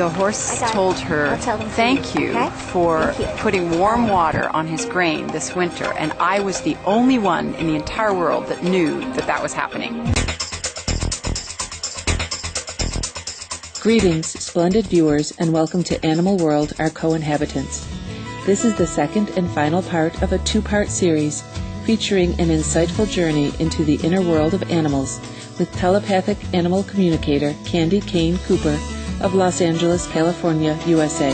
The horse told her, "Thank you for putting warm water on his grain this winter," and I was the only one in the entire world that knew that that was happening. Greetings, splendid viewers, and welcome to Animal World, our co-inhabitants. This is the second and final part of a two-part series featuring an insightful journey into the inner world of animals with telepathic animal communicator Candi Cooper of Los Angeles, California, USA.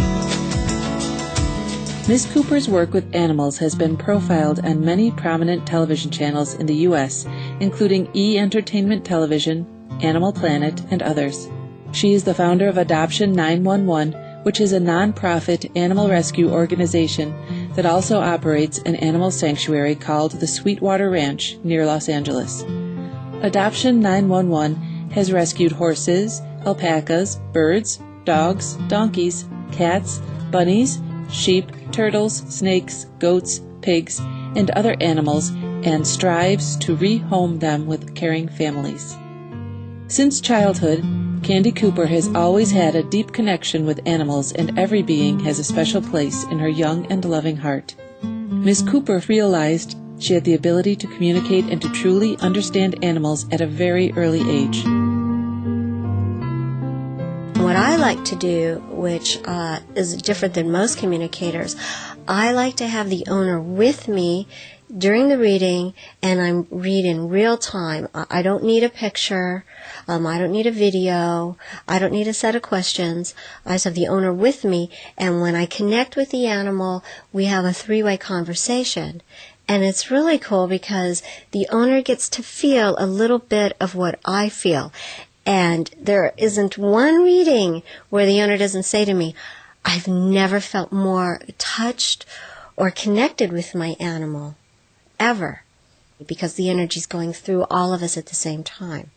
Ms. Cooper's work with animals has been profiled on many prominent television channels in the U.S., including E! Entertainment Television, Animal Planet, and others. She is the founder of Adoption 911, which is a non-profit animal rescue organization that also operates an animal sanctuary called the Sweetwater Ranch near Los Angeles. Adoption 911 has rescued horses, alpacas, birds, dogs, donkeys, cats, bunnies, sheep, turtles, snakes, goats, pigs, and other animals, and strives to rehome them with caring families. Since childhood, Candi Cooper has always had a deep connection with animals, and every being has a special place in her young and loving heart. Ms. Cooper realized she had the ability to communicate and to truly understand animals at a very early age. What I like to do, which is different than most communicators, I like to have the owner with me during the reading, and I read in real time. I don't need a picture. I don't need a video. I don't need a set of questions. I just have the owner with me, and when I connect with the animal, we have a three-way conversation. And it's really cool because the owner gets to feel a little bit of what I feel. And there isn't one reading where the owner doesn't say to me, "I've never felt more touched or connected with my animal, ever," because the energy's going through all of us at the same time.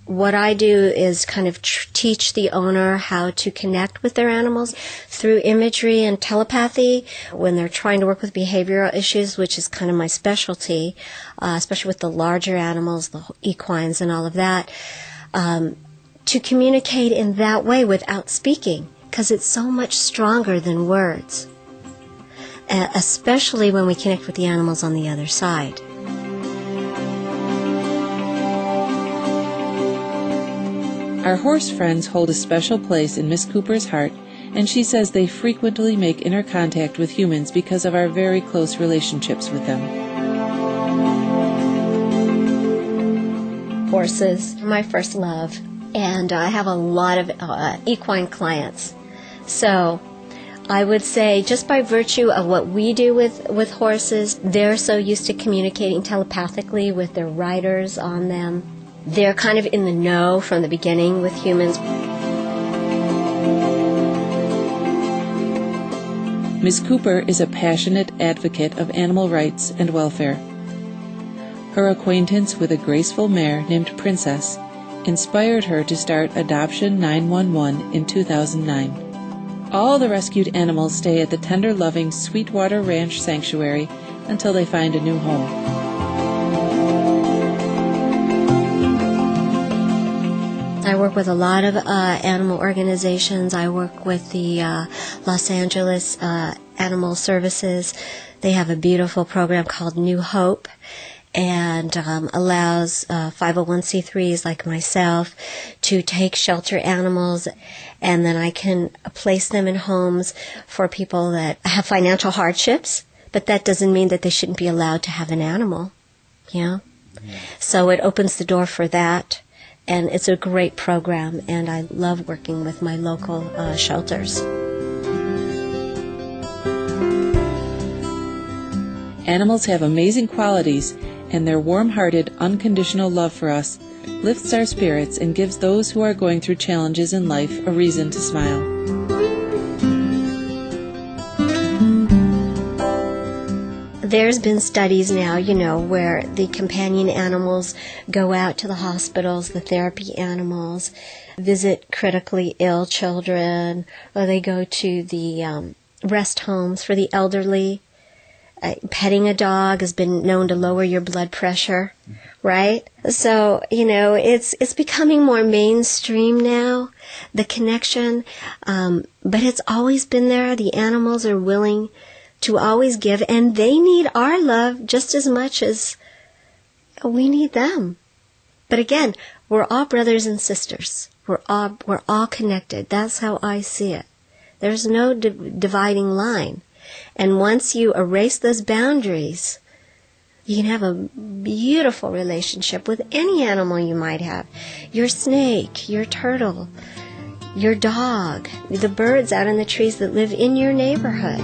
What I do is kind of teach the owner how to connect with their animals through imagery and telepathy when they're trying to work with behavioral issues, which is kind of my specialty, especially with the larger animals, the equines and all of that, to communicate in that way without speaking, because it's so much stronger than words, especially when we connect with the animals on the other side. Our horse friends hold a special place in Miss Cooper's heart, and she says they frequently make inner contact with humans because of our very close relationships with them. Horses are my first love, and I have a lot of equine clients. So I would say just by virtue of what we do with horses, they're so used to communicating telepathically with their riders on them. They're kind of in the know from the beginning with humans. Ms. Cooper is a passionate advocate of animal rights and welfare. Her acquaintance with a graceful mare named Princess inspired her to start Adoption 911 in 2009. All the rescued animals stay at the tender-loving Sweetwater Ranch Sanctuary until they find a new home. I work with a lot of animal organizations. I work with the Los Angeles Animal Services. They have a beautiful program called New Hope, and allows 501c3s like myself to take shelter animals, and then I can place them in homes for people that have financial hardships, but that doesn't mean that they shouldn't be allowed to have an animal, yeah? So it opens the door for that, and it's a great program, and I love working with my local shelters. Animals have amazing qualities, and their warm-hearted, unconditional love for us lifts our spirits and gives those who are going through challenges in life a reason to smile. There's been studies now, where the companion animals go out to the hospitals, the therapy animals, visit critically ill children, or they go to the rest homes for the elderly. Petting a dog has been known to lower your blood pressure, right? So, it's becoming more mainstream now, the connection, but it's always been there. The animals are willing to always give, and they need our love just as much as we need them. But again, we're all brothers and sisters. We're all connected. That's how I see it. There's no dividing line. And once you erase those boundaries, you can have a beautiful relationship with any animal you might have. Your snake, your turtle, your dog, the birds out in the trees that live in your neighborhood.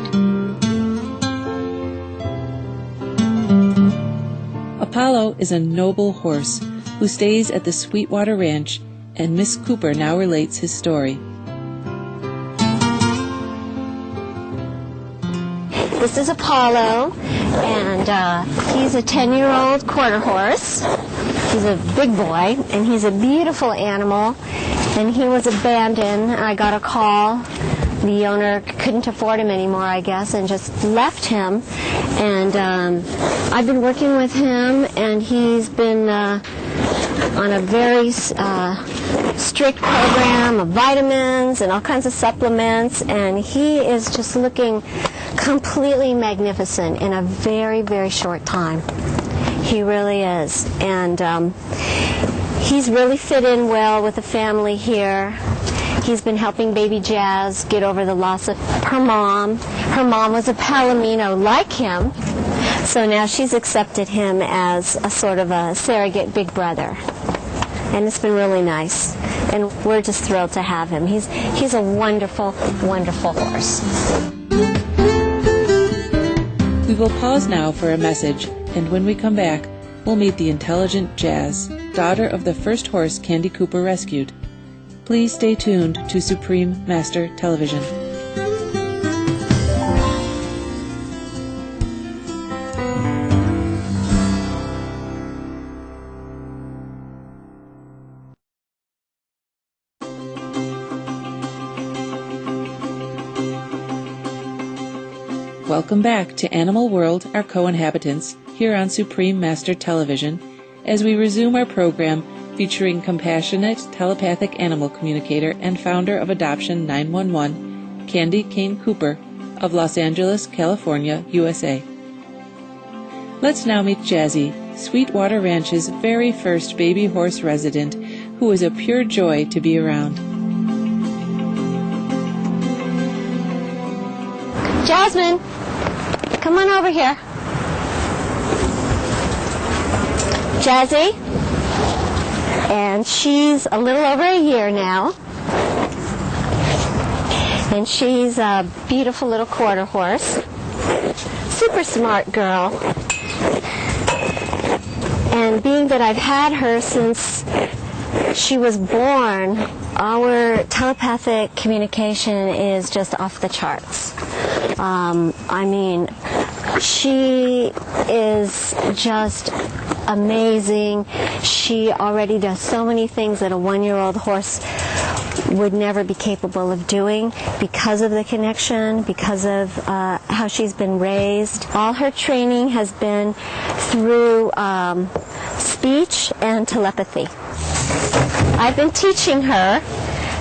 Apollo is a noble horse who stays at the Sweetwater Ranch, and Miss Cooper now relates his story. This is Apollo, and he's a 10-year-old quarter horse. He's a big boy, and he's a beautiful animal, and he was abandoned. I got a call. The owner couldn't afford him anymore, I guess, and just left him. And I've been working with him, and he's been on a very strict program of vitamins and all kinds of supplements, and he is just looking completely magnificent in a very, very short time. He really is. And he's really fit in well with the family here. He's been helping baby Jazz get over the loss of her mom. Her mom was a Palomino like him, so now she's accepted him as a sort of a surrogate big brother. And it's been really nice. And we're just thrilled to have him. He's a wonderful, wonderful horse. We will pause now for a message, and when we come back, we'll meet the intelligent Jazz, daughter of the first horse Candi Cooper rescued. Please stay tuned to Supreme Master Television. Welcome back to Animal World, Our Co-Inhabitants, here on Supreme Master Television, as we resume our program featuring compassionate telepathic animal communicator and founder of Adoption 911, Candi Kane Cooper of Los Angeles, California, USA. Let's now meet Jazzy, Sweetwater Ranch's very first baby horse resident, who is a pure joy to be around. Jasmine, come on over here. Jazzy, and she's a little over a year now, and she's a beautiful little quarter horse, super smart girl, and being that I've had her since she was born, our telepathic communication is just off the charts. I mean, she is just amazing. She already does so many things that a one-year-old horse would never be capable of doing because of the connection, because of how she's been raised. All her training has been through speech and telepathy. I've been teaching her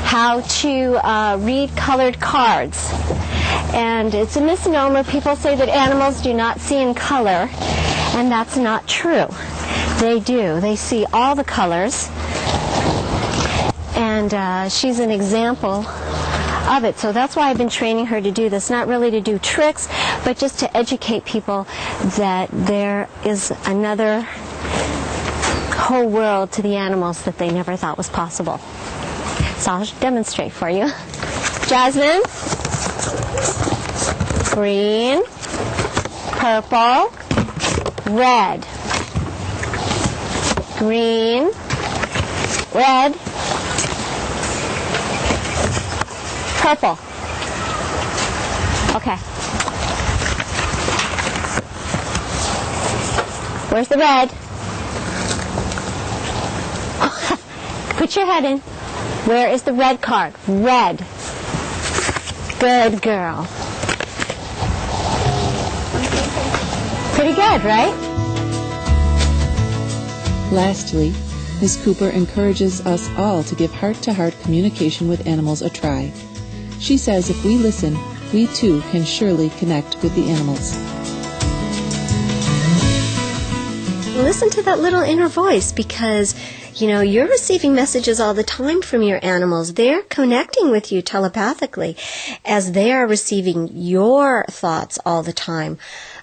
how to read colored cards. And it's a misnomer. People say that animals do not see in color, and that's not true. They do. They see all the colors, and she's an example of it. So that's why I've been training her to do this, not really to do tricks, but just to educate people that there is another whole world to the animals that they never thought was possible. So I'll demonstrate for you. Jasmine. Green, purple, red. Green, red, purple. Okay. Where's the red? Put your head in. Where is the red card? Red. Good girl. Pretty good, right? Lastly, Ms. Cooper encourages us all to give heart-to-heart communication with animals a try. She says if we listen, we too can surely connect with the animals. Listen to that little inner voice, because you're receiving messages all the time from your animals. They're connecting with you telepathically as they are receiving your thoughts all the time.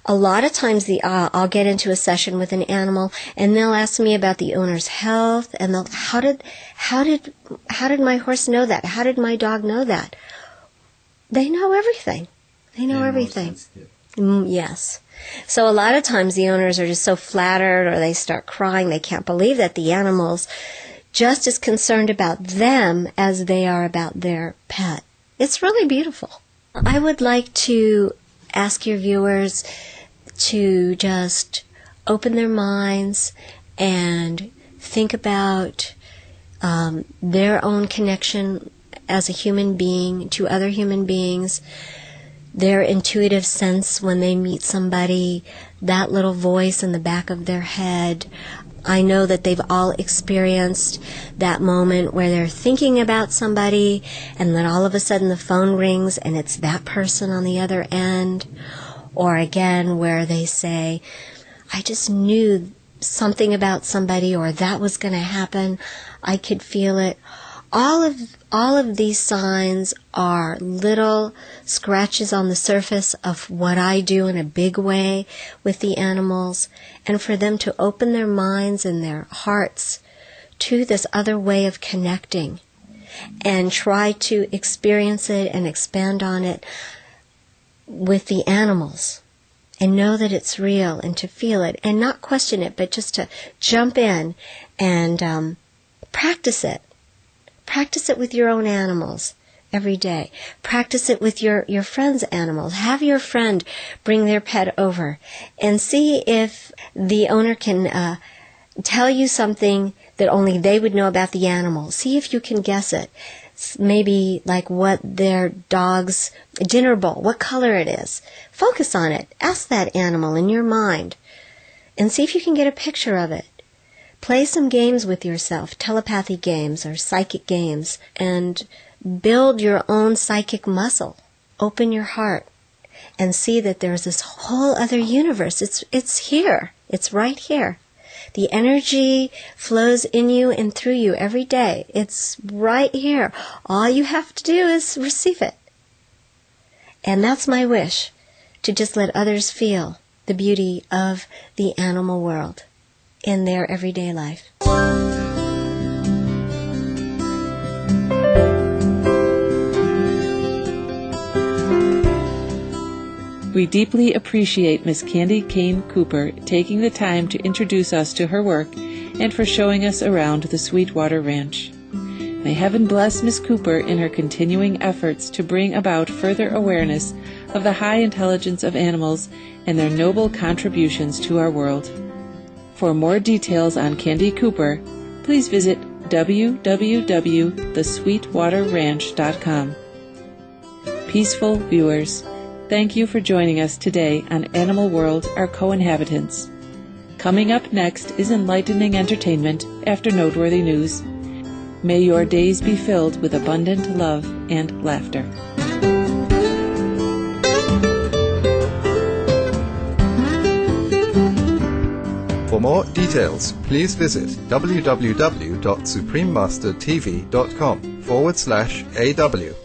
A lot of times I'll get into a session with an animal and they'll ask me about the owner's health, and they'll, how did my horse know that? How did my dog know that? They know everything. They know everything. Yes. So a lot of times the owners are just so flattered, or they start crying. They can't believe that the animal's just as concerned about them as they are about their pet. It's really beautiful. I would like to ask your viewers to just open their minds and think about their own connection as a human being to other human beings, their intuitive sense when they meet somebody, that little voice in the back of their head. I know that they've all experienced that moment where they're thinking about somebody and then all of a sudden the phone rings and it's that person on the other end. Or again, where they say, I just knew something about somebody, or that was going to happen. I could feel it. All of these signs are little scratches on the surface of what I do in a big way with the animals, and for them to open their minds and their hearts to this other way of connecting and try to experience it and expand on it with the animals, and know that it's real, and to feel it and not question it, but just to jump in and practice it. Practice it with your own animals every day. Practice it with your friend's animals. Have your friend bring their pet over and see if the owner can tell you something that only they would know about the animal. See if you can guess it. Maybe like what their dog's dinner bowl, what color it is. Focus on it. Ask that animal in your mind and see if you can get a picture of it. Play some games with yourself, telepathy games or psychic games, and build your own psychic muscle. Open your heart and see that there's this whole other universe. It's here. It's right here. The energy flows in you and through you every day. It's right here. All you have to do is receive it. And that's my wish, to just let others feel the beauty of the animal world in their everyday life. We deeply appreciate Miss Candi Kane Cooper taking the time to introduce us to her work and for showing us around the Sweetwater Ranch. May heaven bless Miss Cooper in her continuing efforts to bring about further awareness of the high intelligence of animals and their noble contributions to our world. For more details on Candi Cooper, please visit www.thesweetwaterranch.com. Peaceful viewers, thank you for joining us today on Animal World, Our Co-Inhabitants. Coming up next is enlightening entertainment after noteworthy news. May your days be filled with abundant love and laughter. For more details, please visit www.suprememastertv.com/AW.